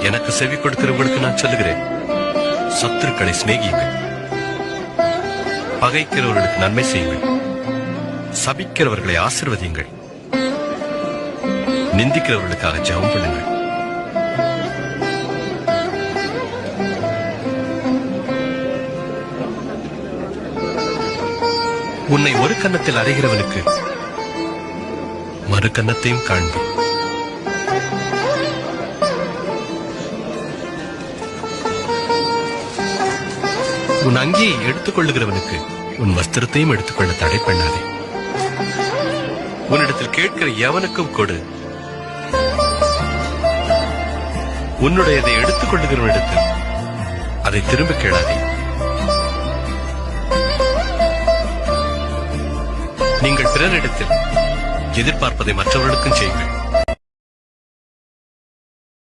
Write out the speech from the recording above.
எனக்கு செவி கொடுக்கிறவங்களுக்கு நான் சொல்லுகிறேன், சத்துருக்களை சிநேகியுங்கள், பகைக்கிறவர்களுக்கு நன்மை செய்யுங்கள், சபிக்கிறவர்களை ஆசீர்வதியுங்கள், நிந்திக்கிறவர்களுக்காக ஜெபம் பண்ணுங்கள். உன்னை ஒரு கன்னத்தில் அறைகிறவனுக்கு மறு கன்னத்தையும் காண்பி. உன் அங்கியை எடுத்துக் கொள்ளுகிறவனுக்கு உன் வஸ்திரத்தையும் எடுத்துக்கொள்ள தடை பண்ணாதே. உன்னிடத்தில் கேட்கிற எவனுக்கும் கொடு. உன்னுடையதை எடுத்துக் கொள்ளுகிறவனிடத்தில் அதை திரும்ப கேளாதே. நீங்கள் பிறரிடத்தில் எதிர்பார்ப்பதை மற்றவர்களுக்கும் செய்யுங்கள்.